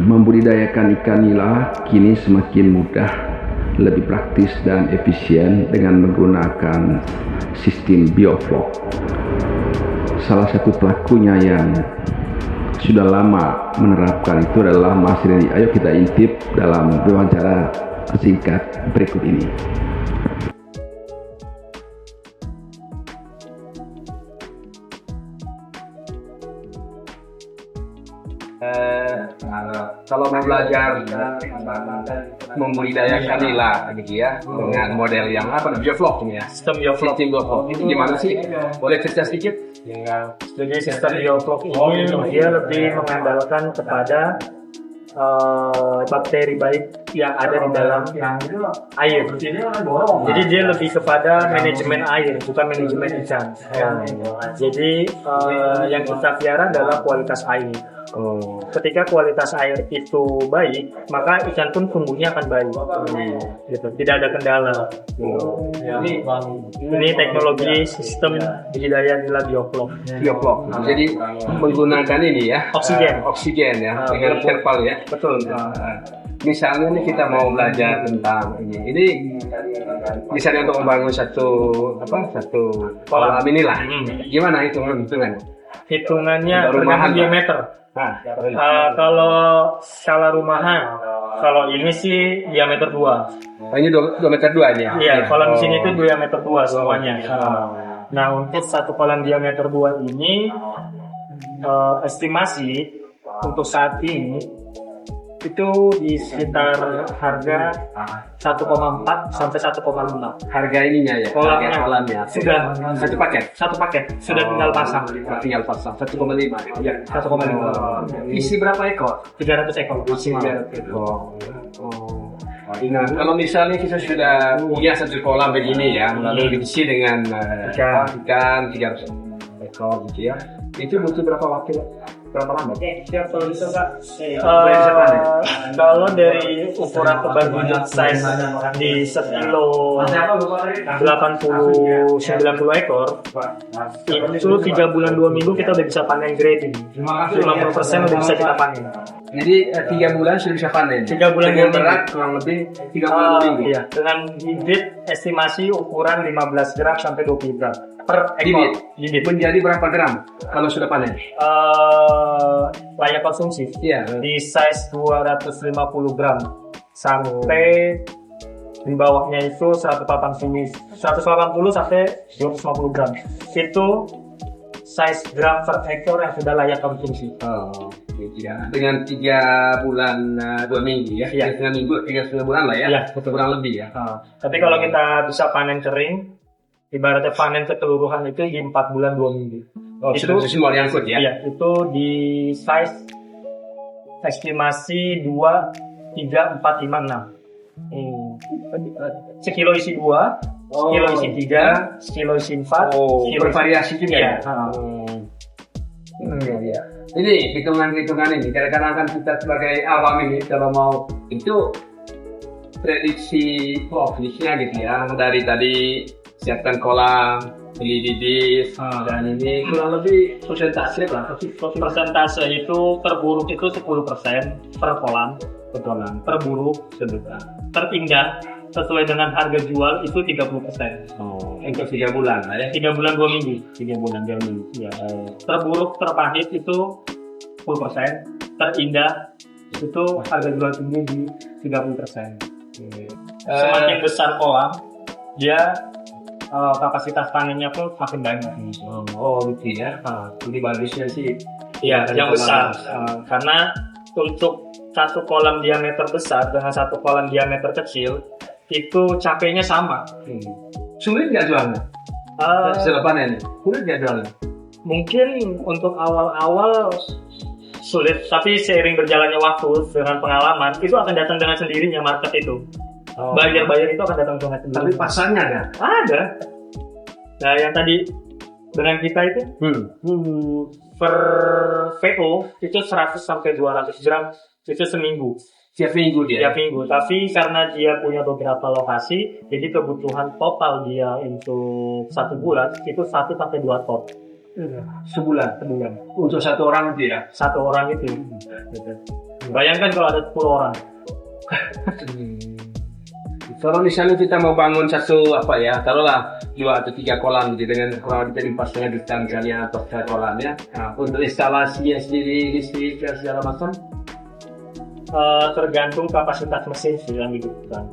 Membudidayakan ikan nila kini semakin mudah, lebih praktis dan efisien dengan menggunakan sistem bioflok. Salah satu pelakunya yang sudah lama menerapkan itu adalah Mas Reni. Ayo kita intip dalam wawancara singkat berikut ini. Kalau mau belajar membudidayakan nila gitu ya dengan model yang bioflok ini ya, sistem bioflok itu gimana sih? Boleh cerita sedikit? Jadi sistem bioflok ini dia lebih mengandalkan kepada bakteri baik yang ada di dalam air. Jadi dia lebih kepada manajemen air, bukan manajemen ikan. Jadi yang kita pelihara adalah kualitas air. Ketika kualitas air itu baik, maka ikan pun tumbuhnya akan baik. Gitu. Tidak ada kendala. Ini teknologi sistem budidaya nila bioflok. Jadi menggunakan ini ya, oksigen ya, dengan interval ya. Betul. Misalnya nih kita mau belajar tentang ini misalnya untuk membangun satu kolam inilah. Gimana hitungannya? Hitungannya dengan diameter. Kalau skala rumahan, kalau ini sih diameter 2. Ini 2 meter 2 ya? Iya, kolam di sini itu diameter 2 semuanya. Nah, untuk satu kolam diameter 2 ini estimasi untuk saat ini itu di sekitar harga 1,4 sampai 1,5. Harga ininya ya? Kolamnya. Sudah satu paket sudah tinggal pasang. 1,5. Ya, 1,5. Isi berapa ekor? 300 ekor. Nah, kalau misalnya kita sudah punya satu kolam begini ya, lalu diisi dengan ikan 300 ekor gitu ya, itu butuh berapa waktu? Berapa lama? Kalau dari ukuran kebagian size di 1 kilo 80-90 ekor itu 3 bulan 2 minggu kita udah bisa panen grading. 50% udah bisa kita panen. Jadi 3 bulan sudah bisa panen. 3 bulan dengan berat kurang lebih 3 bulan minggu. Iya, dengan bibit estimasi ukuran 15 gram sampai 20 gram per ekor. Bibit menjadi berapa gram kalau sudah panen? Layak konsumsi. Iya. Di size 250 gram sampai di bawahnya itu 180 sampai 250 gram. Itu size gram per ekor yang sudah layak konsumsi. Dengan 3 bulan 2 minggu ya? Iya. Dengan minggu 3 bulan lah ya? Iya, kurang lebih ya. Tapi kalau kita bisa panen kering, ibaratnya panen keseluruhan itu di 4 bulan 2 minggu. Itu semua diangkut ya? Iya, itu di size estimasi 2, 3, 4, 5, 6. Sekilo isi 2, sekilo isi 3, sekilo isi 4. Bervariasi juga ya? Iya. Ini hitungan-hitungan ini kadang-kadang kan kita sebagai awam ini kalau mau itu prediksi profitnya gitu ya, dari tadi siapkan kolam, pilih bibit, dan ini kurang lebih persentase berapa sih? Persentase itu per buruk itu 10% per kolam, per buruk seduka. Per indah sesuai dengan harga jual itu 30%. Untuk 3 bulan lah ya? 3 bulan 2 minggu. 3 bulan 2 minggu. Ya. Per buruk, per pahit itu 10%. Per indah itu harga jual tinggi di 30%. Semakin besar kolam, dia kapasitas panennya pun makin banyak. Gitu ya. Jadi bagusnya sih iya, yang besar. Karena untuk satu kolam diameter besar dengan satu kolam diameter kecil itu capeknya sama. Sulit nggak jualnya? Setelah panen, sulit nggak jualnya? Mungkin untuk awal-awal sulit, tapi seiring berjalannya waktu dengan pengalaman itu akan datang dengan sendirinya market itu. Buyer itu akan datang dengan sendirinya. Tapi pasarnya ada. Nah, yang tadi dengan kita itu per VO itu 100 sampai 200 gram itu seminggu. Tiap minggu dia? Tiap minggu, tapi karena dia punya beberapa lokasi, jadi kebutuhan total dia untuk 1 bulan itu 1 sampai 2 ton. Sebulan? Sebulan. Untuk 1 orang itu ya? 1 orang itu. Bayangkan kalau ada 10 orang. Kalau misalnya kita mau bangun satu apa ya, taruhlah 2 atau 3 kolam gitu dengan kurang lebih 4,5 juta misalnya atau 3 kolam ya. Nah, untuk instalasinya sendiri, listrik dan segala macam. Tergantung kapasitas mesin sih yang dibutuhkan.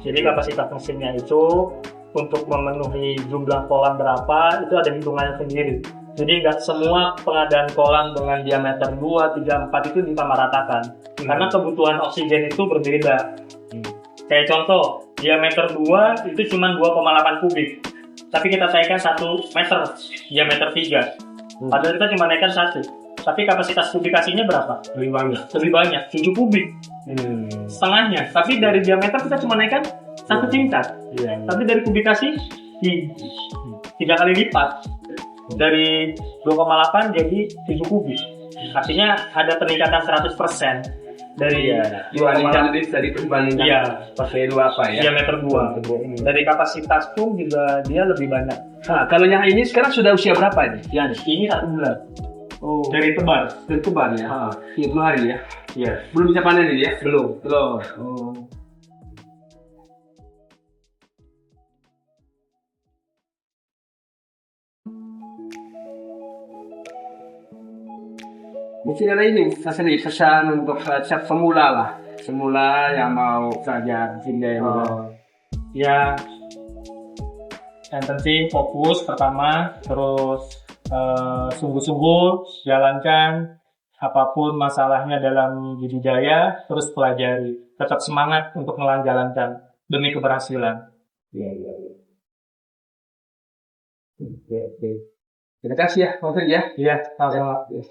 Jadi kapasitas mesinnya itu untuk memenuhi jumlah kolam berapa itu ada hitungannya sendiri. Jadi nggak semua pengadaan kolam dengan diameter 2, 3, 4 itu disamaratakan. Karena kebutuhan oksigen itu berbeda. Kayak contoh, diameter 2 itu cuma 2,8 kubik. Tapi kita naikkan 1 meter, diameter 3. Padahal kita cuma naikkan 1. Tapi kapasitas kubikasinya berapa? Lebih banyak, 7 kubik. Setengahnya. Tapi dari diameter kita cuma naikkan 1 tingkat. Tapi dari kubikasi 3 kali lipat. Dari 2,8 jadi 7 kubik. Artinya ada peningkatan 100% dari 2,8 dari perbandingan. Iya, pakai 2 apa ya? diameter 2. Dari kapasitas pun juga dia lebih banyak. Nah, kalau yang ini sekarang sudah usia berapa ini? Ya, ini 1 bulan. Oh, Dari tebar. dari tebar ya? Iya, 2 hari ya? Iya. Belum bisa panen ini ya? Belum. Belum. Oh. Mungkin ada ini, saya pesan untuk siap semula lah. Semula yang mau belajar Cinda ini. Ya, yang penting fokus pertama, terus sungguh-sungguh jalankan apapun masalahnya dalam budidaya, terus pelajari. Tetap semangat untuk menjalankan demi keberhasilan. Iya. Oke. Terima kasih ya, Pak Fred ya. Iya, sama-sama. Ya.